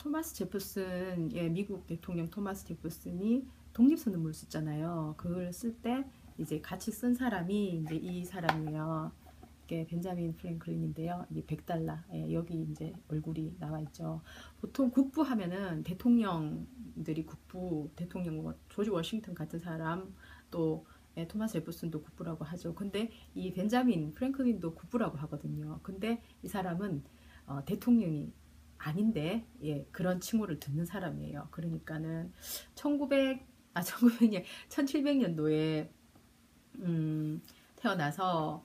토마스 제퍼슨, 예, 미국 대통령 토마스 제퍼슨이 독립선언문을 썼잖아요. 그걸 쓸 때 이제 같이 쓴 사람이 이제 이 사람이에요. 이게 벤자민 프랭클린인데요. 이게 100달러. 예, 여기 이제 얼굴이 나와 있죠. 보통 국부 하면은 대통령들이 국부, 대통령 뭐 조지 워싱턴 같은 사람, 또 예, 토마스 제퍼슨도 국부라고 하죠. 근데 이 벤자민 프랭클린도 국부라고 하거든요. 근데 이 사람은 대통령이 아닌데, 예, 그런 칭호를 듣는 사람이에요. 그러니까는 1900년 1700년도에 태어나서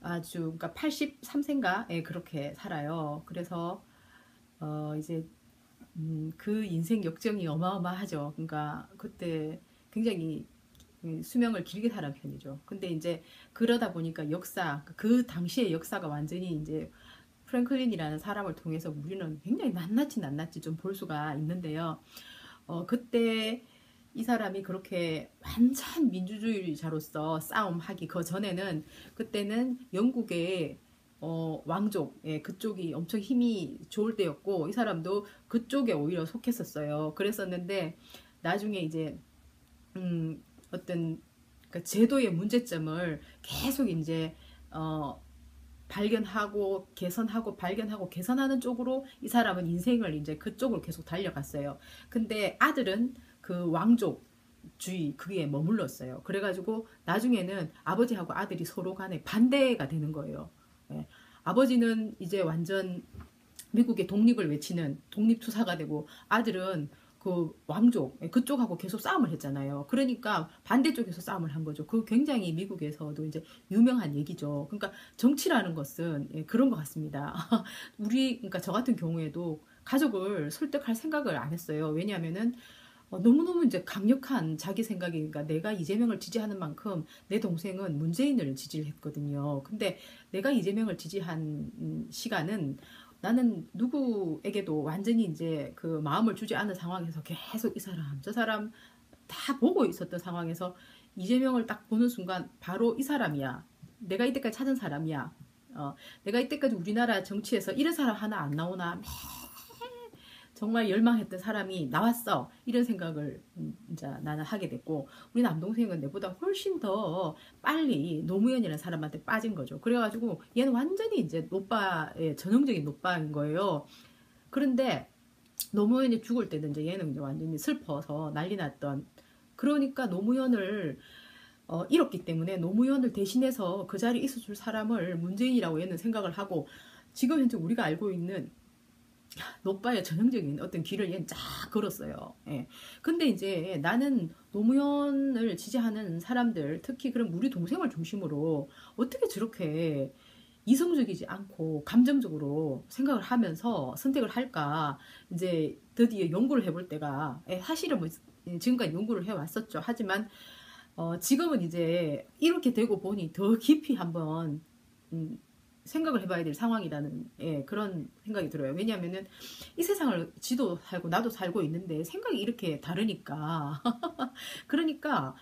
아주, 그러니까 83세인가, 예, 그렇게 살아요. 그래서 이제 그 인생 역정이 어마어마하죠. 그러니까 그때 굉장히 수명을 길게 살은 편이죠. 근데 이제 그러다 보니까 역사, 그 당시의 역사가 완전히 이제 프랭클린이라는 사람을 통해서 우리는 굉장히 낱낱이 좀 볼 수가 있는데요. 그때 이 사람이 그렇게 완전 민주주의자로서 싸움하기 그 전에는, 그때는 영국의 왕족, 예, 그쪽이 엄청 힘이 좋을 때였고 이 사람도 그쪽에 오히려 속했었어요. 그랬었는데 나중에 이제 어떤 그러니까 제도의 문제점을 계속 이제 발견하고 개선하고 발견하고 개선하는 쪽으로 이 사람은 인생을 이제 그쪽으로 계속 달려갔어요. 근데 아들은 그 왕족주의 그게 머물렀어요. 그래가지고 나중에는 아버지하고 아들이 서로 간에 반대가 되는 거예요. 예. 아버지는 이제 완전 미국의 독립을 외치는 독립투사가 되고 아들은 그 왕족 그쪽하고 계속 싸움을 했잖아요. 그러니까 반대쪽에서 싸움을 한 거죠. 그 굉장히 미국에서도 이제 유명한 얘기죠. 그러니까 정치라는 것은 예, 그런 것 같습니다. 우리 그러니까 저 같은 경우에도 가족을 설득할 생각을 안 했어요. 왜냐하면은 너무너무 이제 강력한 자기 생각이, 그러니까 내가 이재명을 지지하는 만큼 내 동생은 문재인을 지지를 했거든요. 근데 내가 이재명을 지지한 시간은 나는 누구에게도 완전히 이제 그 마음을 주지 않은 상황에서 계속 이 사람, 저 사람 다 보고 있었던 상황에서 이재명을 딱 보는 순간 바로 이 사람이야. 내가 이때까지 찾은 사람이야. 내가 이때까지 우리나라 정치에서 이런 사람 하나 안 나오나 정말 열망했던 사람이 나왔어. 이런 생각을 이제 나는 하게 됐고, 우리 남동생은 내보다 훨씬 더 빨리 노무현이라는 사람한테 빠진 거죠. 그래가지고 얘는 완전히 이제 노빠의 전형적인 노빠인 거예요. 그런데 노무현이 죽을 때는 이제 얘는 이제 완전히 슬퍼서 난리 났던. 그러니까 노무현을 잃었기 때문에 노무현을 대신해서 그 자리에 있어줄 사람을 문재인이라고 얘는 생각을 하고, 지금 현재 우리가 알고 있는 노빠의 전형적인 어떤 길을 얘는 쫙 걸었어요. 예. 근데 이제 나는 노무현을 지지하는 사람들, 특히 그런 우리 동생을 중심으로 어떻게 저렇게 이성적이지 않고 감정적으로 생각을 하면서 선택을 할까, 이제 드디어 연구를 해볼 때가, 사실은 뭐 지금까지 연구를 해왔었죠. 하지만 지금은 이제 이렇게 되고 보니 더 깊이 한번 생각을 해봐야 될 상황이라는, 예, 그런 생각이 들어요. 왜냐하면은 이 세상을 지도 살고 나도 살고 있는데 생각이 이렇게 다르니까. 그러니까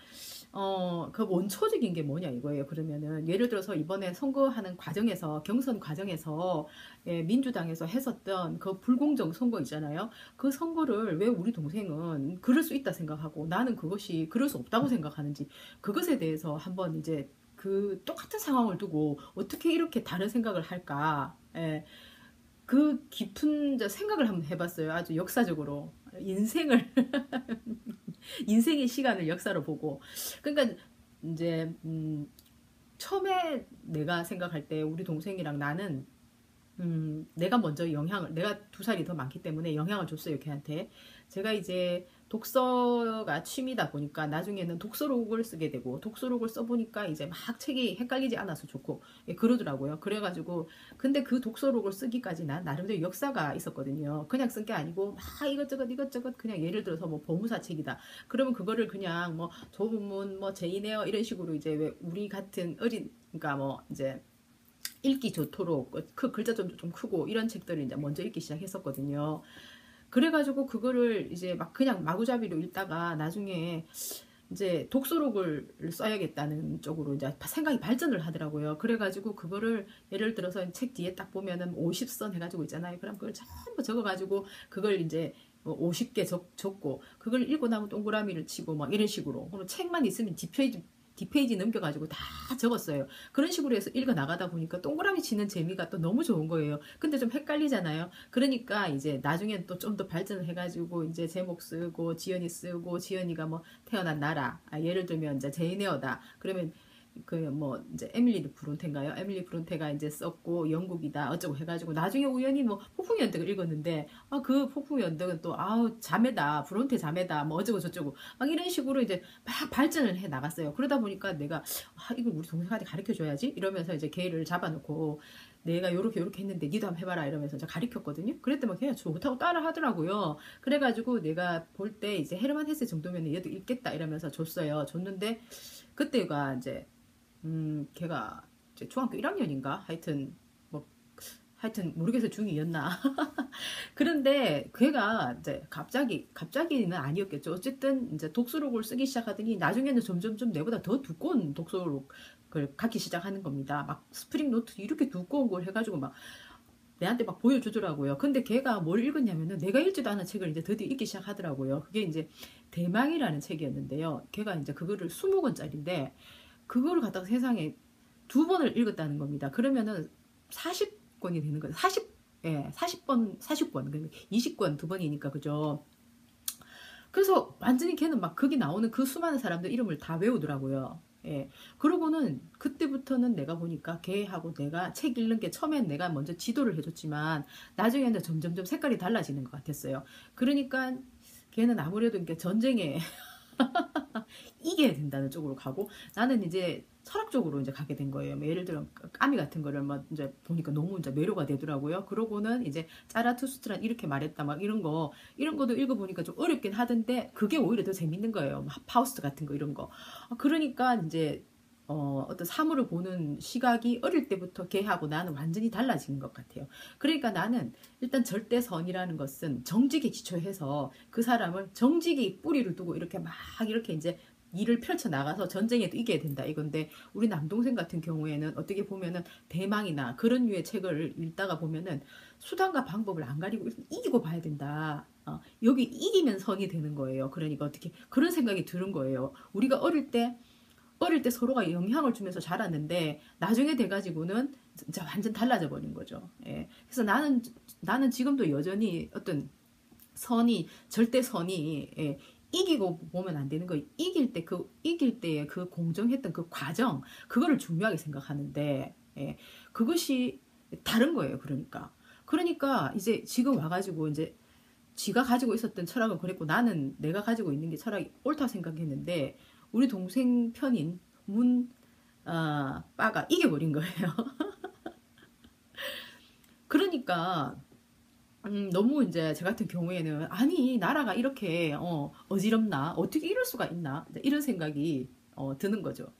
그 원초적인 게 뭐냐 이거예요. 그러면은 예를 들어서 이번에 선거하는 과정에서, 경선 과정에서, 예, 민주당에서 했었던 그 불공정 선거 있잖아요. 그 선거를 왜 우리 동생은 그럴 수 있다 생각하고 나는 그것이 그럴 수 없다고 생각하는지, 그것에 대해서 한번 이제 그 똑같은 상황을 두고 어떻게 이렇게 다른 생각을 할까? 예, 그 깊은 생각을 한번 해봤어요. 아주 역사적으로 인생을 인생의 시간을 역사로 보고. 그러니까 이제 처음에 내가 생각할 때 우리 동생이랑 나는 내가 먼저 영향을, 내가 2살이 더 많기 때문에 영향을 줬어요, 걔한테. 제가 이제 독서가 취미다 보니까 나중에는 독서록을 쓰게 되고, 독서록을 써보니까 이제 막 책이 헷갈리지 않아서 좋고, 예, 그러더라고요. 그래가지고, 근데 그 독서록을 쓰기까지 난 나름대로 역사가 있었거든요. 그냥 쓴 게 아니고, 막 이것저것 그냥 예를 들어서 뭐 법무사 책이다. 그러면 그거를 그냥 뭐 조문문, 뭐 제인에어 이런 식으로 이제 왜 우리 같은 어린, 그러니까 뭐 이제 읽기 좋도록 그 글자 좀 크고 이런 책들을 이제 먼저 읽기 시작했었거든요. 그래가지고 그거를 이제 막 그냥 마구잡이로 읽다가 나중에 이제 독서록을 써야겠다는 쪽으로 이제 생각이 발전을 하더라고요. 그래가지고 그거를 예를 들어서 책 뒤에 딱 보면은 50선 해가지고 있잖아요. 그럼 그걸 전부 적어가지고 그걸 이제 50개 적고 그걸 읽고 나면 동그라미를 치고 막 이런 식으로. 그럼 책만 있으면 뒷페이지 넘겨가지고 다 적었어요. 그런 식으로 해서 읽어 나가다 보니까 동그라미 치는 재미가 또 너무 좋은 거예요. 근데 좀 헷갈리잖아요. 그러니까 이제 나중엔 또 좀 더 발전을 해가지고 이제 제목 쓰고 지연이 쓰고 지연이가 뭐 태어난 나라, 예를 들면 이제 제이네어다. 그러면 그 뭐 이제 에밀리 브론테인가요? 에밀리 브론테가 이제 썼고 영국이다 어쩌고 해가지고 나중에 우연히 뭐 폭풍의 연덕을 읽었는데 그 폭풍의 연덕은 또 아우 자매다 브론테 자매다 뭐 어쩌고 저쩌고 막 이런 식으로 이제 막 발전을 해 나갔어요. 그러다 보니까 내가 이걸 우리 동생한테 가르쳐 줘야지 이러면서 이제 걔를 잡아놓고 내가 요렇게 했는데 니도 한번 해봐라 이러면서 이제 가르쳤거든요. 그랬더니 걔가 좋다고 따라 하더라고요. 그래가지고 내가 볼 때 이제 헤르만 헤세 정도면 얘도 읽겠다 이러면서 줬어요. 줬는데 그때가 이제 걔가 이제 중학교 1학년인가? 하여튼 모르겠어 중2였나? 그런데 걔가 이제 갑자기는 아니었겠죠. 어쨌든 이제 독서록을 쓰기 시작하더니 나중에는 점점 내보다 더 두꺼운 독서록을 갖기 시작하는 겁니다. 막 스프링 노트 이렇게 두꺼운 걸 해가지고 막 내한테 막 보여주더라고요. 근데 걔가 뭘 읽었냐면은 내가 읽지도 않은 책을 이제 드디어 읽기 시작하더라고요. 그게 이제 대망이라는 책이었는데요. 걔가 이제 그거를 20권짜리인데 그거를 갖다가 세상에 2번을 읽었다는 겁니다. 그러면은 40권이 되는 거예요. 40권, 40권. 그러니까 20권 2번이니까, 그죠? 그래서 완전히 걔는 막 거기 나오는 그 수많은 사람들 이름을 다 외우더라고요. 예. 그러고는 그때부터는 내가 보니까 걔하고 내가 책 읽는 게 처음엔 내가 먼저 지도를 해줬지만 나중에는 점점점 색깔이 달라지는 것 같았어요. 그러니까 걔는 아무래도 이렇게 전쟁에 이겨야 된다는 쪽으로 가고 나는 이제 철학적으로 이제 가게 된 거예요. 뭐 예를 들어 까미 같은 거를 막 이제 보니까 너무 이제 매료가 되더라고요. 그러고는 이제 자라투스트란 이렇게 말했다 막 이런 것도 읽어보니까 좀 어렵긴 하던데 그게 오히려 더 재밌는 거예요. 파우스트 같은 거 이런 거. 그러니까 이제 어떤 사물을 보는 시각이 어릴 때부터 걔하고 나는 완전히 달라진 것 같아요. 그러니까 나는 일단 절대선이라는 것은 정직에 기초해서 그 사람을 정직이 뿌리를 두고 이렇게 막 이렇게 이제 일을 펼쳐 나가서 전쟁에도 이겨야 된다 이건데 우리 남동생 같은 경우에는 어떻게 보면은 대망이나 그런 류의 책을 읽다가 보면은 수단과 방법을 안 가리고 이기고 봐야 된다. 여기 이기면 선이 되는 거예요. 그러니까 어떻게 그런 생각이 드는 거예요. 우리가 어릴 때 서로가 영향을 주면서 자랐는데 나중에 돼가지고는 진짜 완전 달라져 버린 거죠. 예. 그래서 나는 지금도 여전히 어떤 절대선이 이기고 보면 안 되는 거 이길 때의 그 공정했던 그 과정 그거를 중요하게 생각하는데 그것이 다른 거예요. 그러니까 이제 지금 와가지고 이제 지가 가지고 있었던 철학은 그랬고 나는 내가 가지고 있는 게 철학이 옳다 생각했는데 우리 동생 편인 빠가 이겨버린 거예요. 그러니까 너무 이제 제 같은 경우에는 아니 나라가 이렇게 어지럽나 어떻게 이럴 수가 있나 이런 생각이 드는 거죠.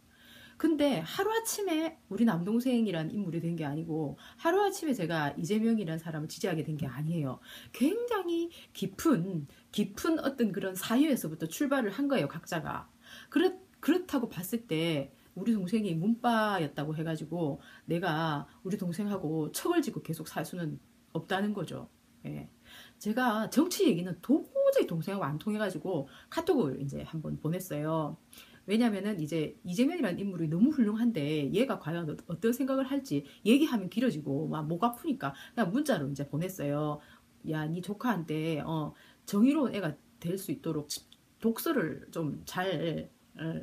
근데 하루아침에 우리 남동생이란 인물이 된 게 아니고 하루아침에 제가 이재명이라는 사람을 지지하게 된 게 아니에요. 굉장히 깊은 어떤 그런 사유에서부터 출발을 한 거예요. 각자가. 그렇다고 봤을 때 우리 동생이 문빠였다고 해가지고 내가 우리 동생하고 척을 지고 계속 살 수는 없다는 거죠. 예. 제가 정치 얘기는 도저히 동생하고 안 통해가지고 카톡을 이제 한번 보냈어요. 왜냐면은 이제 이재명이라는 인물이 너무 훌륭한데 얘가 과연 어떤 생각을 할지 얘기하면 길어지고 막 목 아프니까 그냥 문자로 이제 보냈어요. 야, 네 조카한테 정의로운 애가 될 수 있도록 독서를 좀 잘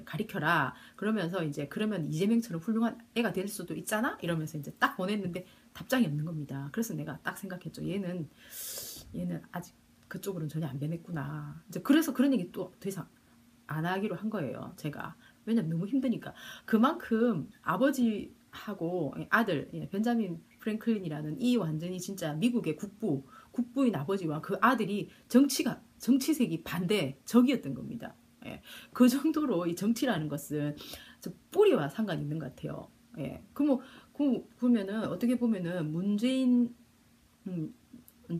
가리켜라. 그러면서 이제 그러면 이재명처럼 훌륭한 애가 될 수도 있잖아. 이러면서 이제 딱 보냈는데 답장이 없는 겁니다. 그래서 내가 딱 생각했죠. 얘는 아직 그쪽으로는 전혀 안 변했구나. 이제 그래서 그런 얘기 또 더 이상 안 하기로 한 거예요. 제가. 왜냐면 너무 힘드니까. 그만큼 아버지하고 아들, 벤자민 프랭클린이라는 이 완전히 진짜 미국의 국부인 아버지와 그 아들이 정치색이 적이었던 겁니다. 예. 그 정도로 이 정치라는 것은 뿌리와 상관이 있는 것 같아요. 예. 보면은, 어떻게 보면은 문재인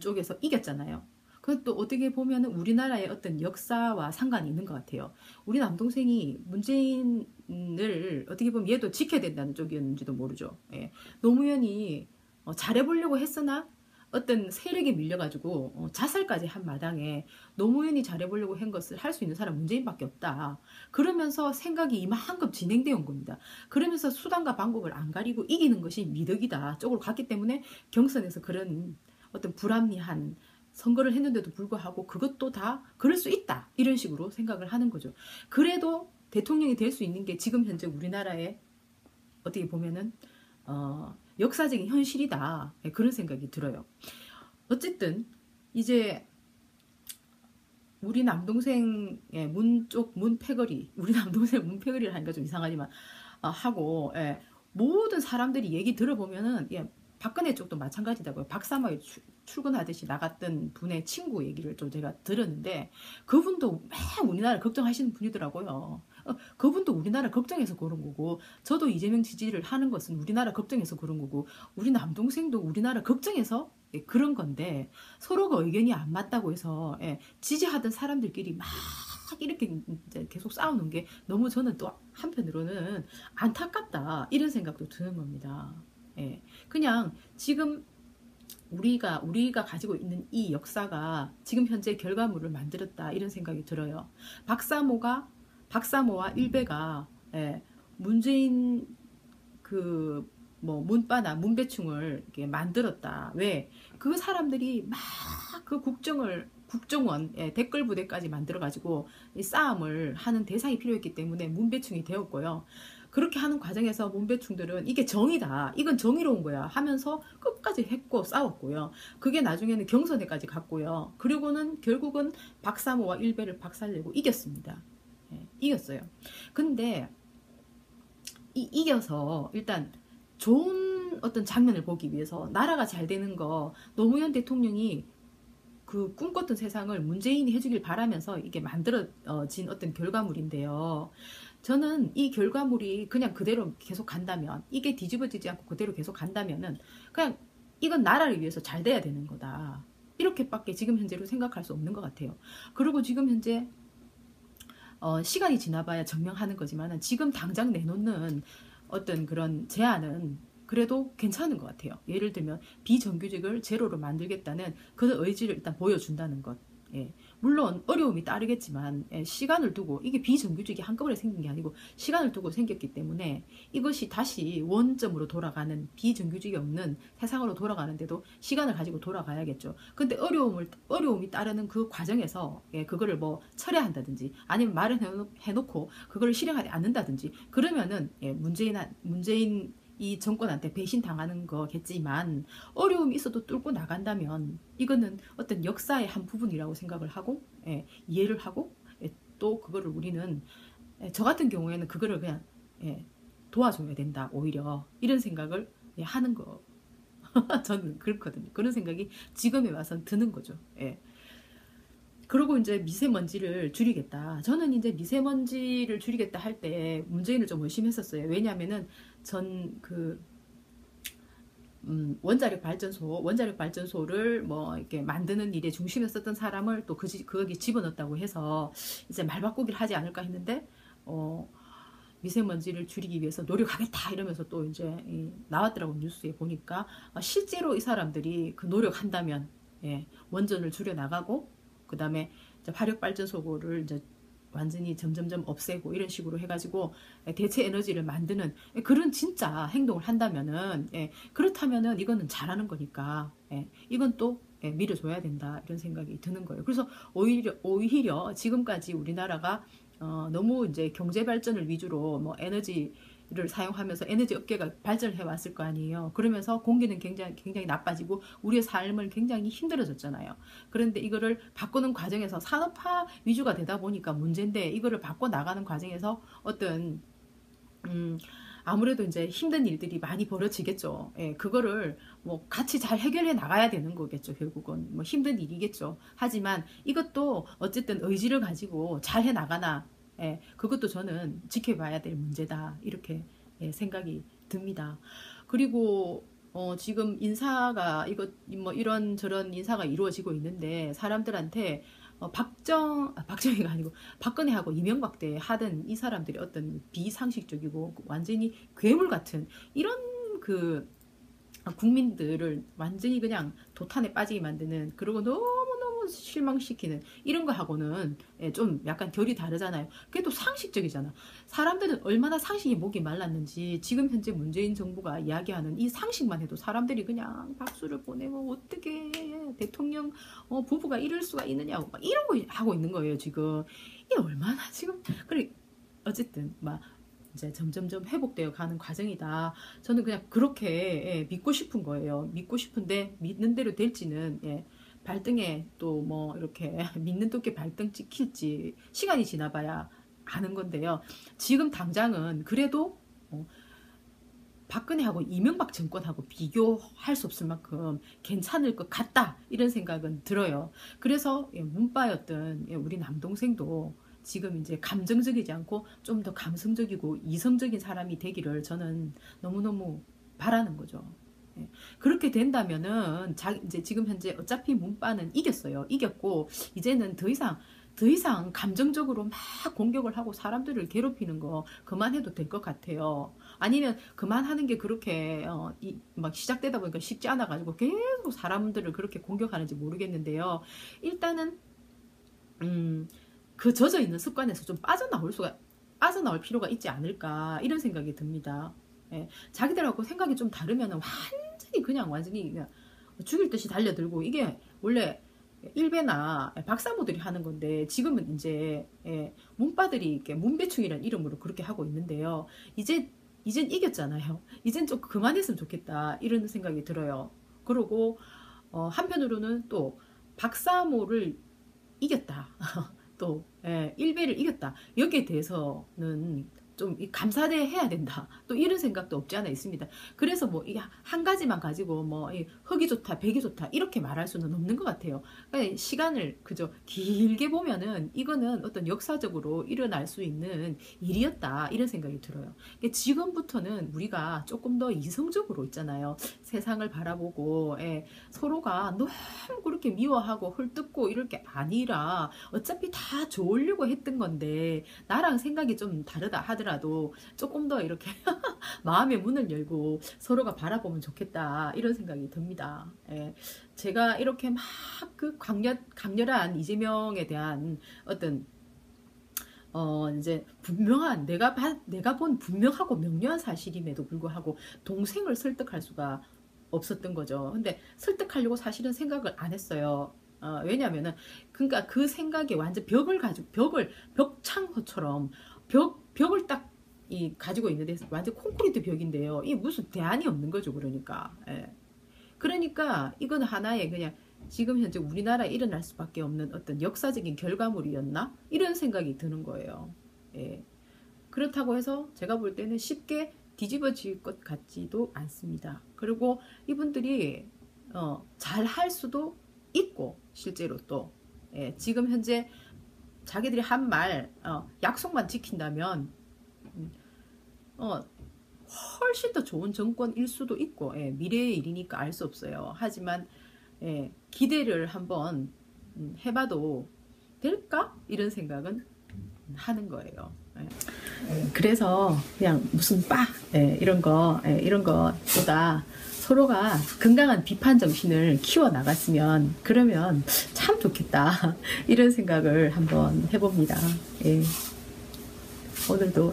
쪽에서 이겼잖아요. 그것도 어떻게 보면은 우리나라의 어떤 역사와 상관이 있는 것 같아요. 우리 남동생이 문재인을 어떻게 보면 얘도 지켜야 된다는 쪽이었는지도 모르죠. 예. 노무현이 잘해보려고 했으나 어떤 세력에 밀려가지고 자살까지 한 마당에 노무현이 잘해보려고 한 것을 할 수 있는 사람 문재인밖에 없다. 그러면서 생각이 이만큼 진행되어 온 겁니다. 그러면서 수단과 방법을 안 가리고 이기는 것이 미덕이다 쪽으로 갔기 때문에 경선에서 그런 어떤 불합리한 선거를 했는데도 불구하고 그것도 다 그럴 수 있다. 이런 식으로 생각을 하는 거죠. 그래도 대통령이 될 수 있는 게 지금 현재 우리나라의 어떻게 보면은 역사적인 현실이다. 그런 생각이 들어요. 어쨌든 이제 우리 남동생의 문패거리, 우리 남동생 문패거리를 하니까 좀 이상하지만 하고 모든 사람들이 얘기 들어보면은 박근혜 쪽도 마찬가지다고요. 박사모에 출근하듯이 나갔던 분의 친구 얘기를 좀 제가 들었는데 그분도 매 우리나라 걱정하시는 분이더라고요. 그분도 우리나라 걱정해서 그런 거고 저도 이재명 지지를 하는 것은 우리나라 걱정해서 그런 거고 우리 남동생도 우리나라 걱정해서 그런 건데 서로가 의견이 안 맞다고 해서 지지하던 사람들끼리 막 이렇게 이제 계속 싸우는 게 너무 저는 또 한편으로는 안타깝다 이런 생각도 드는 겁니다. 그냥 지금 우리가 가지고 있는 이 역사가 지금 현재 결과물을 만들었다 이런 생각이 들어요. 박사모와 일베가 문재인 그 뭐 문바나 문배충을 이렇게 만들었다. 왜? 그 사람들이 막 그 국정원 댓글 부대까지 만들어 가지고 싸움을 하는 대상이 필요했기 때문에 문배충이 되었고요. 그렇게 하는 과정에서 문배충들은 이게 정의다. 이건 정의로운 거야. 하면서 끝까지 했고 싸웠고요. 그게 나중에는 경선에까지 갔고요. 그리고는 결국은 박사모와 일베를 박살내고 이겼습니다. 이겼어요. 근데 이겨서 일단 좋은 어떤 장면을 보기 위해서 나라가 잘 되는 거 노무현 대통령이 그 꿈꿨던 세상을 문재인이 해주길 바라면서 이게 만들어진 어떤 결과물인데요. 저는 이 결과물이 그냥 그대로 계속 간다면 이게 뒤집어지지 않고 그대로 계속 간다면은 그냥 이건 나라를 위해서 잘 돼야 되는 거다. 이렇게밖에 지금 현재로 생각할 수 없는 것 같아요. 그리고 지금 현재 시간이 지나봐야 증명하는 거지만 지금 당장 내놓는 어떤 그런 제안은 그래도 괜찮은 것 같아요. 예를 들면 비정규직을 제로로 만들겠다는 그 의지를 일단 보여준다는 것. 물론 어려움이 따르겠지만 시간을 두고 이게 비정규직이 한꺼번에 생긴 게 아니고 시간을 두고 생겼기 때문에 이것이 다시 원점으로 돌아가는 비정규직이 없는 세상으로 돌아가는데도 시간을 가지고 돌아가야겠죠. 근데 어려움이 따르는 그 과정에서 그거를 뭐 철회한다든지 아니면 말을 해놓고 그걸 실행하지 않는다든지 그러면은 문재인 이 정권한테 배신당하는 거겠지만 어려움이 있어도 뚫고 나간다면 이거는 어떤 역사의 한 부분이라고 생각을 하고 이해를 하고 또 그거를 우리는 저 같은 경우에는 그거를 그냥 도와줘야 된다 오히려 이런 생각을 하는 거 저는 그렇거든요. 그런 생각이 지금에 와서 드는 거죠. 그리고 이제 미세먼지를 줄이겠다. 저는 이제 미세먼지를 줄이겠다 할 때 문재인을 좀 의심했었어요. 왜냐하면은 전 원자력 발전소를 뭐 이렇게 만드는 일에 중심에 썼던 사람을 또 거기 집어넣었다고 해서 이제 말 바꾸기를 하지 않을까 했는데 미세먼지를 줄이기 위해서 노력하겠다 이러면서 또 이제 나왔더라고 뉴스에 보니까 실제로 이 사람들이 그 노력한다면 원전을 줄여 나가고 그 다음에 화력발전소를 이제 완전히 점점점 없애고 이런 식으로 해가지고 대체 에너지를 만드는 그런 진짜 행동을 한다면은 그렇다면은 이거는 잘하는 거니까 이건 또 밀어줘야 된다 이런 생각이 드는 거예요. 그래서 오히려 지금까지 우리나라가 너무 이제 경제 발전을 위주로 뭐 에너지를 사용하면서 에너지 업계가 발전을 해왔을 거 아니에요. 그러면서 공기는 굉장히 나빠지고 우리의 삶을 굉장히 힘들어졌잖아요. 그런데 이거를 바꾸는 과정에서 산업화 위주가 되다 보니까 문제인데 이거를 바꿔 나가는 과정에서 어떤 아무래도 이제 힘든 일들이 많이 벌어지겠죠. 그거를 뭐 같이 잘 해결해 나가야 되는 거겠죠. 결국은 뭐 힘든 일이겠죠. 하지만 이것도 어쨌든 의지를 가지고 잘 해 나가나 그것도 저는 지켜봐야 될 문제다 이렇게 생각이 듭니다. 그리고 지금 인사가 뭐 이런 저런 인사가 이루어지고 있는데 사람들한테 박정희가 아니고 박근혜하고 이명박 때 하던 이 사람들이 어떤 비상식적이고 완전히 괴물 같은 이런 그 국민들을 완전히 그냥 도탄에 빠지게 만드는, 그리고 너무너무 실망시키는 이런 거 하고는 좀 약간 결이 다르잖아요. 그게 또 상식적이잖아. 사람들은 얼마나 상식이 목이 말랐는지 지금 현재 문재인 정부가 이야기하는 이 상식만 해도 사람들이 그냥 박수를 보내고 어떻게 대통령 부부가 이럴 수가 있느냐고 막 이런 거 하고 있는 거예요 지금. 이게 얼마나 지금. 그래 어쨌든 막 이제 점점점 회복되어 가는 과정이다. 저는 그냥 그렇게 믿고 싶은 거예요. 믿고 싶은데 믿는 대로 될지는 발등에 또 뭐 이렇게 믿는 도끼 발등 찍힐지 시간이 지나봐야 아는 건데요. 지금 당장은 그래도 박근혜하고 이명박 정권하고 비교할 수 없을 만큼 괜찮을 것 같다 이런 생각은 들어요. 그래서 문바였던 우리 남동생도 지금 이제 감정적이지 않고 좀 더 감성적이고 이성적인 사람이 되기를 저는 너무너무 바라는 거죠. 그렇게 된다면은 이제 지금 현재 어차피 문바는 이겼어요. 이겼고 이제는 더 이상 감정적으로 막 공격을 하고 사람들을 괴롭히는 거 그만해도 될 것 같아요. 아니면 그만하는 게 그렇게 막 시작되다 보니까 쉽지 않아 가지고 계속 사람들을 그렇게 공격하는지 모르겠는데요. 일단은 그 젖어 있는 습관에서 좀 빠져나올 필요가 있지 않을까 이런 생각이 듭니다. 자기들하고 생각이 좀 다르면 완전히 그냥 죽일 듯이 달려들고, 이게 원래 일베나 박사모들이 하는 건데 지금은 이제 문바들이 이렇게 문배충이라는 이름으로 그렇게 하고 있는데요. 이젠 이겼잖아요. 이젠 좀 그만했으면 좋겠다 이런 생각이 들어요. 그리고 한편으로는 또 박사모를 이겼다. 또 일베를 이겼다. 여기에 대해서는 좀 감사대 해야 된다. 또 이런 생각도 없지 않아 있습니다. 그래서 뭐 이게 한 가지만 가지고 뭐 흑이 좋다, 백이 좋다 이렇게 말할 수는 없는 것 같아요. 그러니까 시간을 그저 길게 보면은 이거는 어떤 역사적으로 일어날 수 있는 일이었다 이런 생각이 들어요. 그러니까 지금부터는 우리가 조금 더 이성적으로 있잖아요. 세상을 바라보고 서로가 너무 그렇게 미워하고 헐뜯고 이럴 게 아니라 어차피 다 좋으려고 했던 건데 나랑 생각이 좀 다르다 하더라도 조금 더 이렇게 마음의 문을 열고 서로가 바라보면 좋겠다 이런 생각이 듭니다. 제가 이렇게 막 그 강렬한 이재명에 대한 어떤 이제 분명한 내가 본 분명하고 명료한 사실임에도 불구하고 동생을 설득할 수가 없었던 거죠. 근데 설득하려고 사실은 생각을 안 했어요. 왜냐면은 그러니까 그 생각이 완전 벽창호처럼 벽을 딱 가지고 있는데 완전 콘크리트 벽인데요. 이 무슨 대안이 없는 거죠. 그러니까 이건 하나의 그냥 지금 현재 우리나라에 일어날 수밖에 없는 어떤 역사적인 결과물이었나 이런 생각이 드는 거예요. 그렇다고 해서 제가 볼 때는 쉽게 뒤집어질 것 같지도 않습니다. 그리고 이분들이 잘 할 수도 있고 실제로 또 지금 현재 자기들이 한 말 약속만 지킨다면 훨씬 더 좋은 정권일 수도 있고 미래의 일이니까 알 수 없어요. 하지만 기대를 한번 해봐도 될까? 이런 생각은 하는 거예요. 그래서 그냥 무슨 이런 거보다 서로가 건강한 비판 정신을 키워 나갔으면 그러면 참 좋겠다 이런 생각을 한번 해봅니다. 오늘도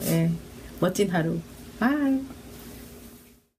멋진 하루. 바이.